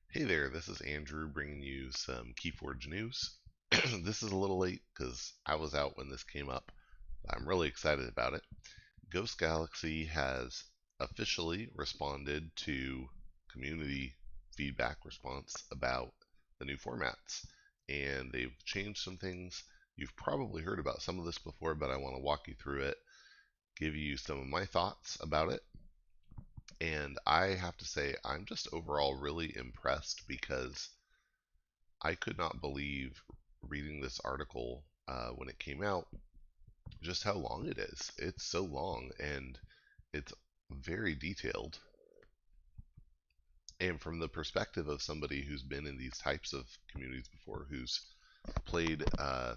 Hey there, this is Andrew bringing you some Keyforge news. This is a little late because I was out when this came up. I'm really excited about it. Ghost Galaxy has officially responded to community feedback response about the new formats, and they've changed some things. You've probably heard about some of this before, but I want to walk you through it, give you some of my thoughts about it, and I have to say, I'm just overall really impressed because I could not believe reading this article when it came out just how long it is. It's so long and it's very detailed. And from the perspective of somebody who's been in these types of communities before, who's played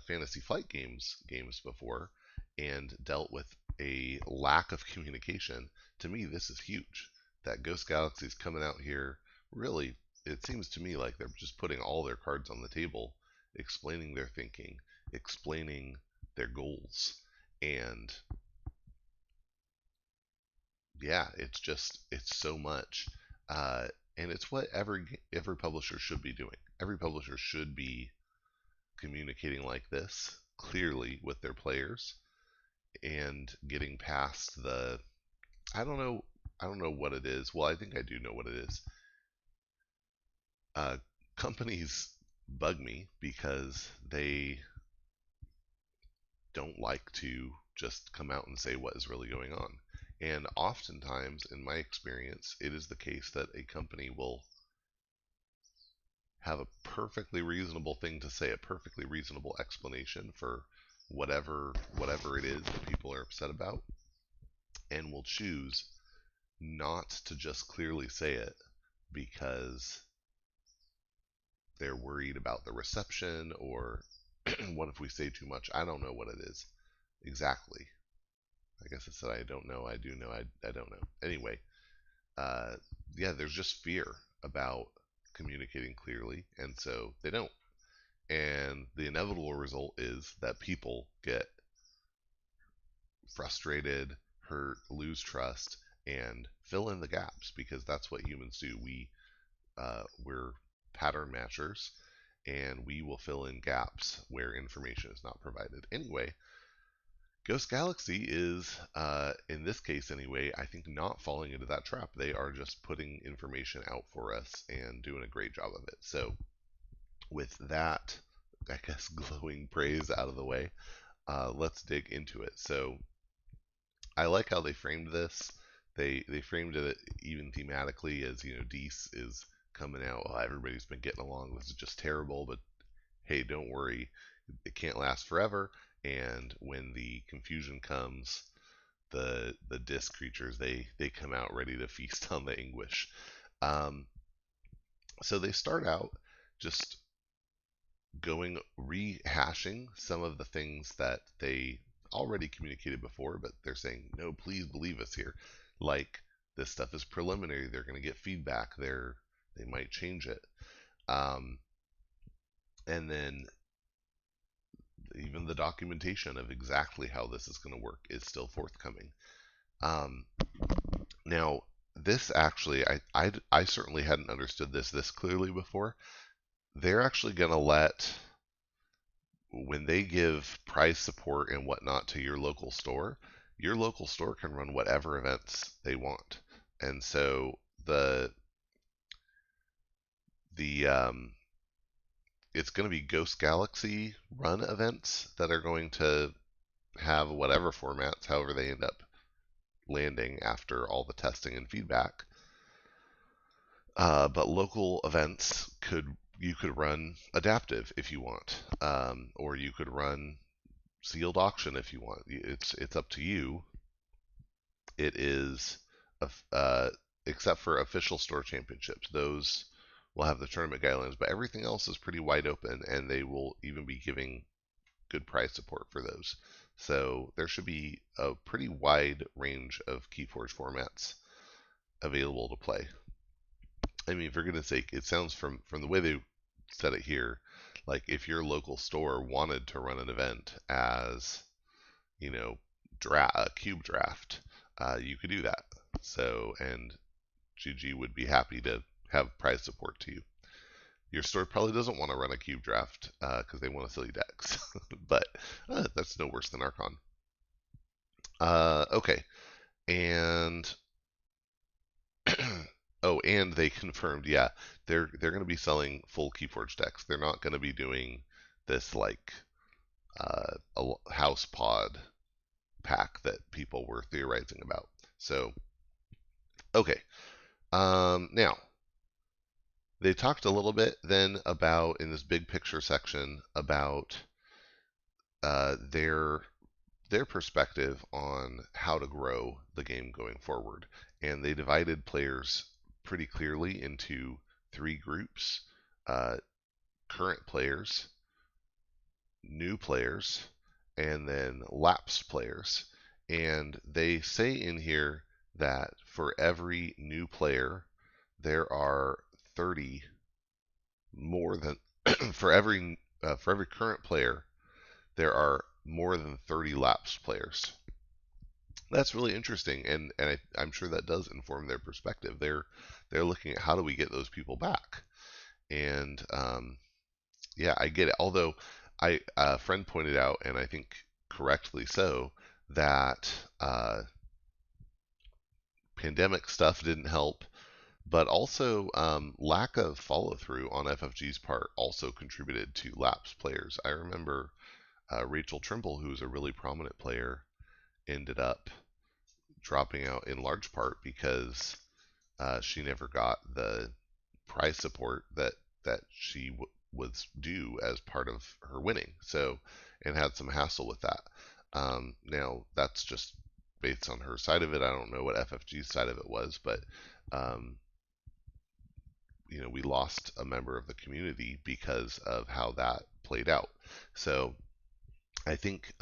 fantasy flight games before, and dealt with a lack of communication, to me this is huge. That Ghost Galaxy's coming out here, really, it seems to me like they're just putting all their cards on the table, explaining their thinking, explaining their goals, and yeah, it's so much, uh, and it's what every publisher should be doing. Every publisher should be communicating like this clearly with their players and getting past the I don't know I don't know what it is. Well, I think I do know what it is. Uh, Companies bug me because they don't like to just come out and say what is really going on. And oftentimes, in my experience, it is the case that a company will have a perfectly reasonable thing to say, a perfectly reasonable explanation for whatever it is that people are upset about, and will choose not to just clearly say it because they're worried about the reception or what if we say too much? I don't know what it is exactly. I guess I said I don't know. I do know. I don't know. Anyway, uh, yeah, there's just fear about communicating clearly, and so they don't. And the inevitable result is that people get frustrated, hurt, lose trust, and fill in the gaps because that's what humans do. We're pattern matchers, and we will fill in gaps where information is not provided. Anyway, Ghost Galaxy is, in this case anyway, I think not falling into that trap. They are just putting information out for us and doing a great job of it. So, with that, I guess, glowing praise out of the way, let's dig into it. So, I like how they framed this. They framed it even thematically as Dees is coming out. Oh, everybody's been getting along. This is just terrible, but hey, don't worry, it can't last forever. And when the confusion comes, the disc creatures they come out ready to feast on the anguish. Um, so they start out just rehashing some of the things that they already communicated before, but they're saying, no, please believe us here. Like, this stuff is preliminary. They're going to get feedback. They might change it. Um, and then even the documentation of exactly how this is going to work is still forthcoming. Um, Now, this actually, I certainly hadn't understood this clearly before. They're actually going to let when they give price support and whatnot to your local store can run whatever events they want. And so the it's going to be Ghost Galaxy run events that are going to have whatever formats, however they end up landing after all the testing and feedback. But local events you could run adaptive if you want, or you could run sealed auction if you want. It's up to you. It is, except for official store championships, those will have the tournament guidelines, but everything else is pretty wide open, and they will even be giving good price support for those. So there should be a pretty wide range of KeyForge formats available to play. I mean, for goodness sake, it sounds from the way they said it here, like if your local store wanted to run an event as you know, a cube draft, you could do that. So, and GG would be happy to have prize support to you. Your store probably doesn't want to run a cube draft because they want to sell you decks, but that's no worse than Archon. Okay, and oh, and they confirmed, yeah, they're going to be selling full Keyforge decks. They're not going to be doing this like a house pod pack that people were theorizing about. So, okay, now they talked a little bit then about in this big picture section about their perspective on how to grow the game going forward, and they divided players pretty clearly into three groups: uh, current players, new players, and then lapsed players. And they say in here that for every new player, there are 30 more than for every current player, there are more than 30 lapsed players. That's really interesting, and I'm sure that does inform their perspective. They're looking at how do we get those people back, and yeah, I get it. Although a friend pointed out, and I think correctly so, that pandemic stuff didn't help, but also lack of follow through on FFG's part also contributed to lapsed players. I remember Rachel Trimble, who's a really prominent player, ended up dropping out in large part because she never got the prize support that she was due as part of her winning. So, and had some hassle with that. Now that's just based on her side of it. I don't know what FFG's side of it was, but um, we lost a member of the community because of how that played out. So I think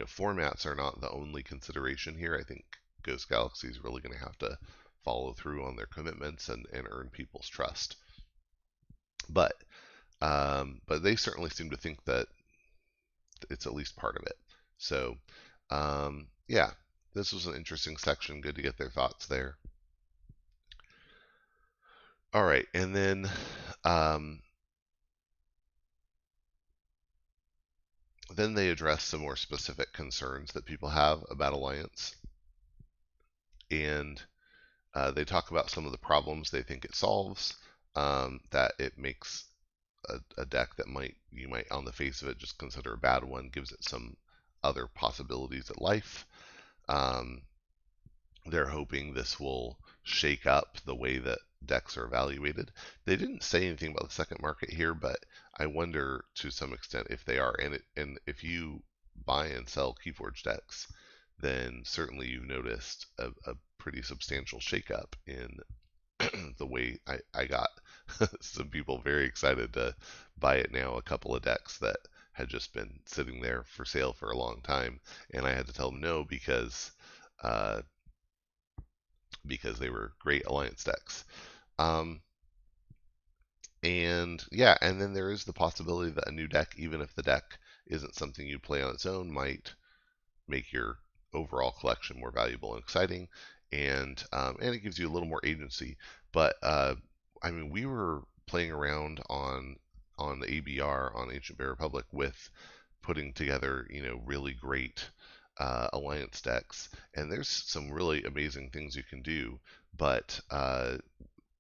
formats are not the only consideration here. I think Ghost Galaxy is really going to have to follow through on their commitments and earn people's trust. But they certainly seem to think that it's at least part of it. So yeah, this was an interesting section. Good to get their thoughts there. All right, and then they address some more specific concerns that people have about Alliance, and they talk about some of the problems they think it solves. That it makes a deck that you might on the face of it just consider a bad one, gives it some other possibilities at life. They're hoping this will shake up the way that decks are evaluated. They didn't say anything about the second market here, but I wonder to some extent if they are. And if you buy and sell Keyforge decks, then certainly you've noticed a pretty substantial shakeup in the way I got some people very excited to buy it now. A couple of decks that had just been sitting there for sale for a long time, and I had to tell them no uh, because they were great alliance decks. Um, and yeah, and then there is the possibility that a new deck, even if the deck isn't something you play on its own, might make your overall collection more valuable and exciting, and it gives you a little more agency. But I mean, we were playing around on the ABR on Ancient Bear Republic with putting together really great alliance decks, and there's some really amazing things you can do. But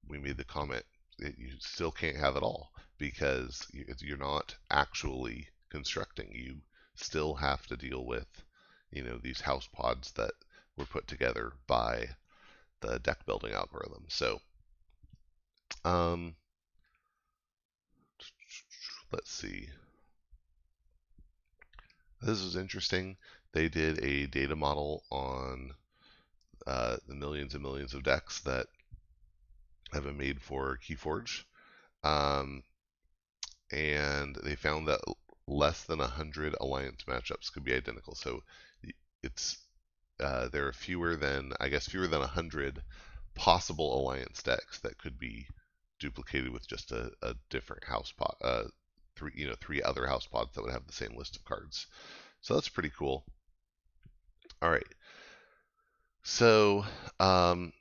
we made the comment that you still can't have it all because you're not actually constructing. You still have to deal with these house pods that were put together by the deck building algorithm. So um, let's see. This is interesting. They did a data model on the millions and millions of decks that have been made for Keyforge, um, and they found that less than 100 alliance matchups could be identical. So it's there are fewer than 100 possible alliance decks that could be duplicated with just a different house pod, three other house pods that would have the same list of cards. So that's pretty cool. All right, so um,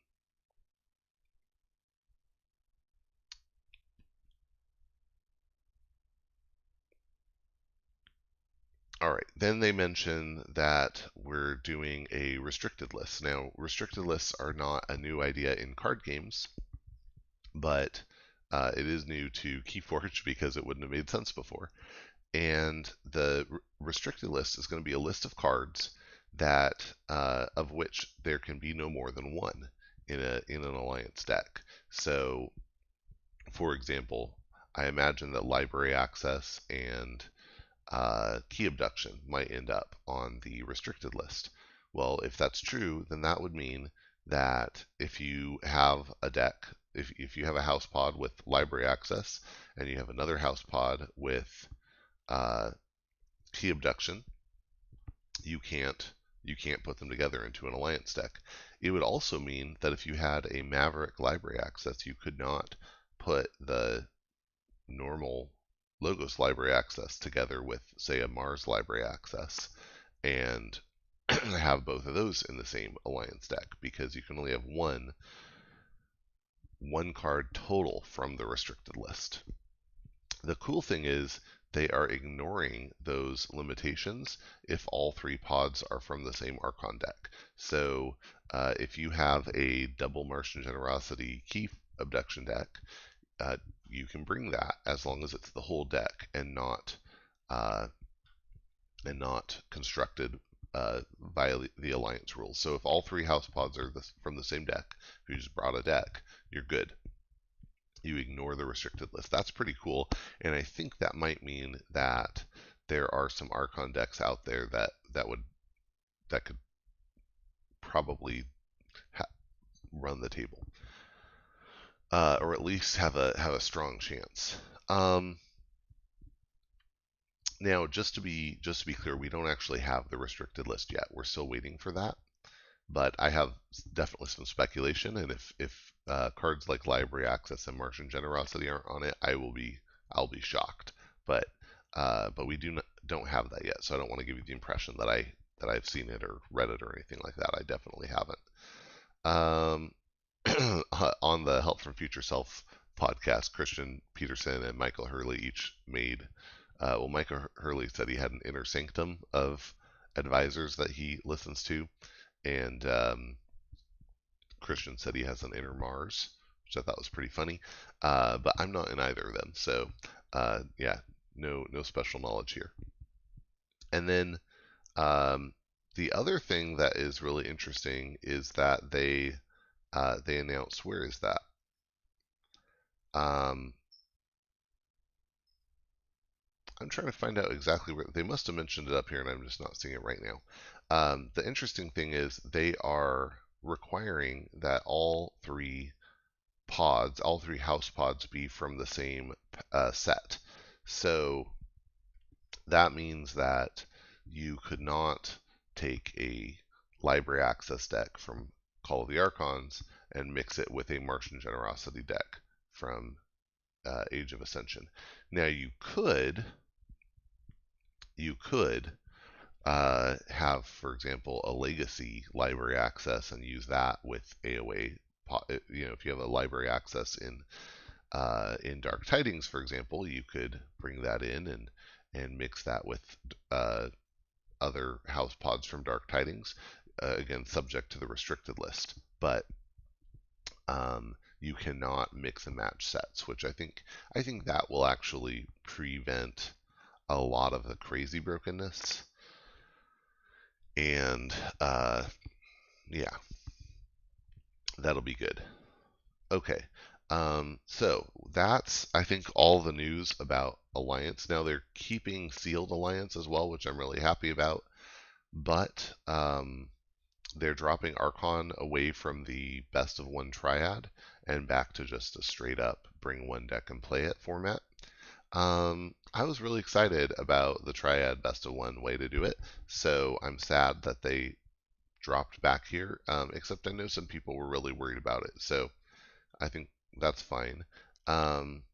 All right. Then they mention that we're doing a restricted list. Now, restricted lists are not a new idea in card games, but it is new to Keyforge because it wouldn't have made sense before. And the restricted list is going to be a list of cards that of which there can be no more than one in an alliance deck. So, for example, I imagine that library access and key abduction might end up on the restricted list. Well, if that's true, then that would mean that if you have a deck, if you have a house pod with library access and you have another house pod with uh, key abduction, you can't put them together into an alliance deck. It would also mean that if you had a Maverick library access, you could not put the normal Logos library access together with, say, a Mars library access and have both of those in the same alliance deck because you can only have one card total from the restricted list. The cool thing is they are ignoring those limitations if all three pods are from the same Archon deck. So if you have a double Martian Generosity key abduction deck, you can bring that as long as it's the whole deck uh, and not constructed via the alliance rules. So if all three house pods are from the same deck, if you just brought a deck, you're good. You ignore the restricted list. That's pretty cool, and I think that might mean that there are some Archon decks out there that could probably run the table, or at least have a strong chance. Now, just to be clear, we don't actually have the restricted list yet. We're still waiting for that. But I have definitely some speculation, and if cards like Library Access and Martian Generosity aren't on it, I'll be shocked. But we don't have that yet, so I don't want to give you the impression that I've seen it or read it or anything like that. I definitely haven't. On the Help from Future Self podcast, Christian Peterson and Michael Hurley each made. Well, Michael Hurley said he had an inner sanctum of advisors that he listens to, and Christian said he has an inner Mars, which I thought was pretty funny. But I'm not in either of them, so yeah, no special knowledge here. And then the other thing that is really interesting is that they announced, where is that? I'm trying to find out exactly where they must have mentioned it up here, and I'm just not seeing it right now. The interesting thing is they are requiring that all three house pods, be from the same set. So that means that you could not take a library access deck from Call of the Archons and mix it with a Martian Generosity deck from Age of Ascension. Now you could have, for example, a legacy library access and use that with AOA. If you have a library access in Dark Tidings, for example, you could bring that in and mix that with other house pods from Dark Tidings. Again, subject to the restricted list, but you cannot mix and match sets, which I think that will actually prevent a lot of the crazy brokenness. And yeah, that'll be good. Okay. So that's, I think, all the news about Alliance. Now they're keeping Sealed Alliance as well, which I'm really happy about. But they're dropping Archon away from the best of one triad and back to just a straight up bring one deck and play it format. I was really excited about the triad best of one way to do it, so I'm sad that they dropped back here, except I know some people were really worried about it, so I think that's fine. Um,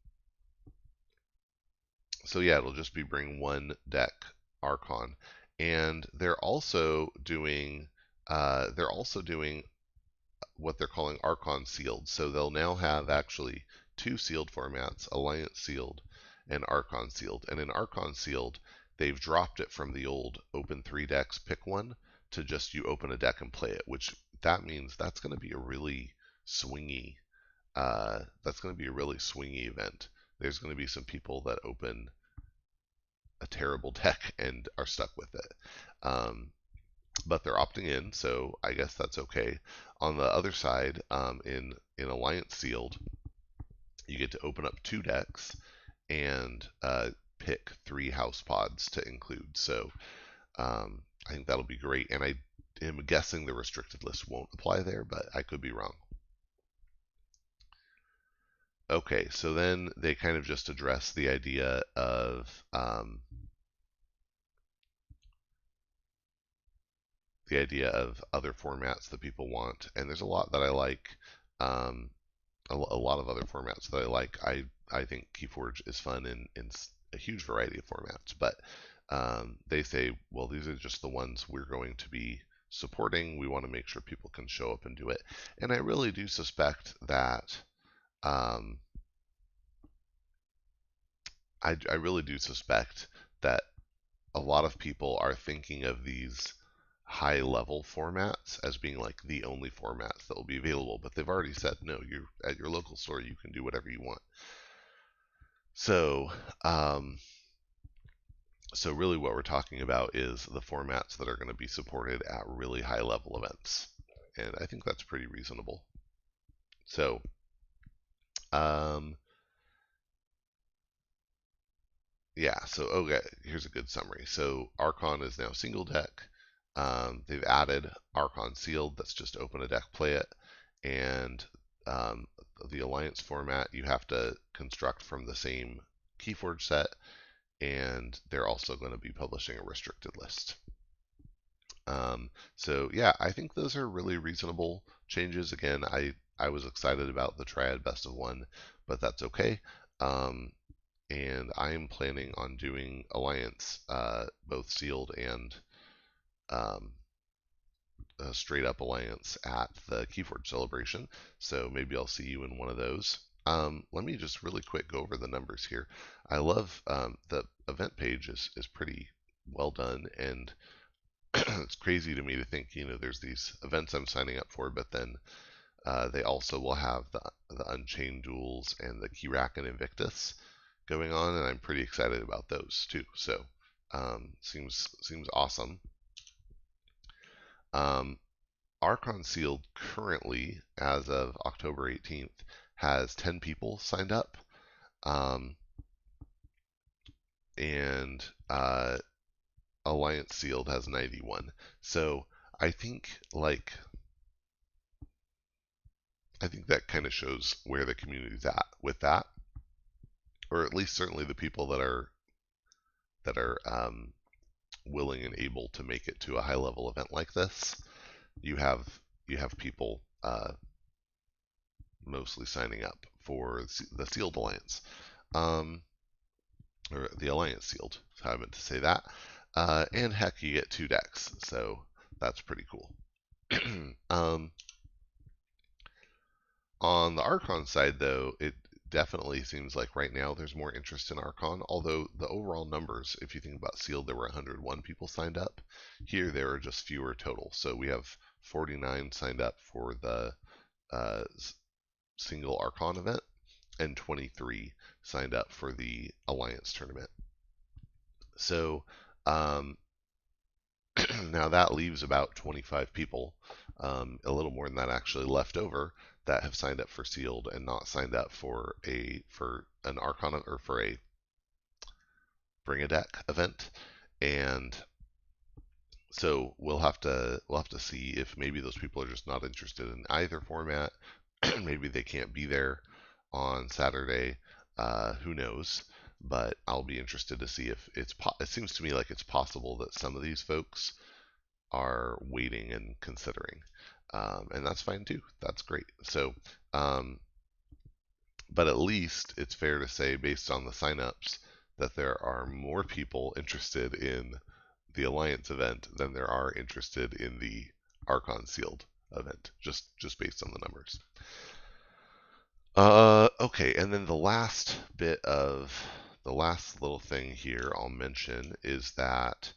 so yeah, it'll just be bring one deck Archon, and they're also doing what they're calling Archon sealed. So they'll now have actually two sealed formats: Alliance sealed and Archon sealed. And in Archon sealed, they've dropped it from the old open 3 decks, pick one, to just you open a deck and play it, which that means that's going to be a really swingy event. There's going to be some people that open a terrible deck and are stuck with it. But they're opting in, so I guess that's okay. On the other side, in Alliance Sealed, you get to open up 2 decks and pick 3 house pods to include. So I think that'll be great. And I am guessing the restricted list won't apply there, but I could be wrong. Okay, so then they kind of just address the idea of other formats that people want, and there's a lot that I like. Um, a lot of other formats that I like. I think Keyforge is fun in a huge variety of formats, but they say, well, these are just the ones we're going to be supporting. We want to make sure people can show up and do it, and I really do suspect that. I really do suspect that a lot of people are thinking of these high level formats as being like the only formats that will be available, but they've already said no, you're at your local store, you can do whatever you want. So so really what we're talking about is the formats that are going to be supported at really high level events, and I think that's pretty reasonable. So yeah, so okay, here's a good summary. So Archon is now single deck. They've added Archon Sealed, that's just open a deck, play it, and the Alliance format you have to construct from the same Keyforge set, and they're also going to be publishing a restricted list. So yeah, I think those are really reasonable changes. Again, I was excited about the Triad Best of One, but that's okay. And I am planning on doing Alliance, both sealed and straight up Alliance at the Keyforge celebration. So maybe I'll see you in one of those. Let me just really quick go over the numbers here. I love the event page is pretty well done, and it's crazy to me to think, there's these events I'm signing up for, but then they also will have the Unchained Duels and the Keyrack and Invictus going on, and I'm pretty excited about those too. So seems awesome. Archon Sealed currently, as of October 18th, has 10 people signed up, and Alliance Sealed has 91. So I think that kind of shows where the community's at with that, or at least certainly the people that are willing and able to make it to a high level event like this. You have people mostly signing up for the Sealed Alliance, or the Alliance Sealed. So I meant to say that. And heck, you get 2 decks, so that's pretty cool. On the Archon side, though, it definitely seems like right now there's more interest in Archon, although the overall numbers, if you think about Sealed, there were 101 people signed up. Here, there are just fewer total. So we have 49 signed up for the single Archon event, and 23 signed up for the Alliance tournament. So now that leaves about 25 people, a little more than that actually, left over that have signed up for Sealed and not signed up for an Archon or for a Bring a Deck event. And so we'll have to see if maybe those people are just not interested in either format. Maybe they can't be there on Saturday. Who knows? But I'll be interested to see if it seems to me like it's possible that some of these folks are waiting and considering, and that's fine too. That's great. So, but at least it's fair to say, based on the signups, that there are more people interested in the Alliance event than there are interested in the Archon Sealed event, just based on the numbers. Okay, and then the last bit of the last little thing here I'll mention is that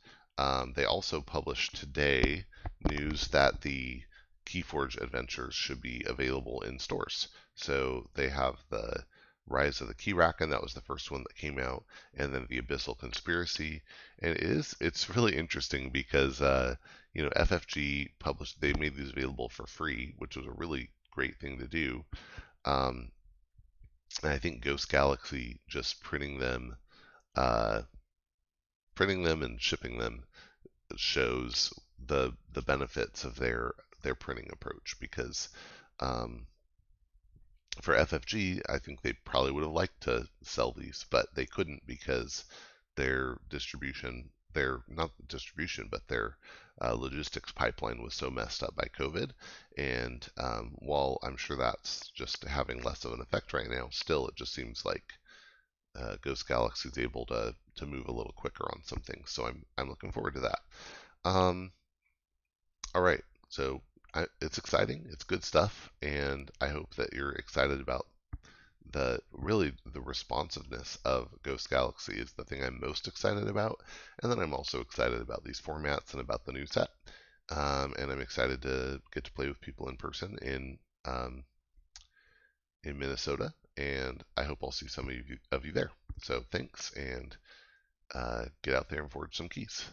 they also published today news that the Keyforge adventures should be available in stores. So they have the Rise of the Keyraken, that was the first one that came out, and then the Abyssal Conspiracy. And it's really interesting because FFG published, they made these available for free, which was a really great thing to do. Um, and I think Ghost Galaxy just uh, printing them and shipping them shows the benefits of their printing approach because um, for FFG, I think they probably would have liked to sell these, but they couldn't because their distribution, their not distribution, but their logistics pipeline was so messed up by COVID. And while I'm sure that's just having less of an effect right now, still it just seems like Ghost Galaxy is able to move a little quicker on some things. So I'm looking forward to that. Um, all right, so it's exciting, it's good stuff, and I hope that you're excited about the responsiveness of Ghost Galaxy is the thing I'm most excited about, and then I'm also excited about these formats and about the new set, and I'm excited to get to play with people in person in Minnesota, and I hope I'll see some of you there. So thanks, and get out there and forge some keys.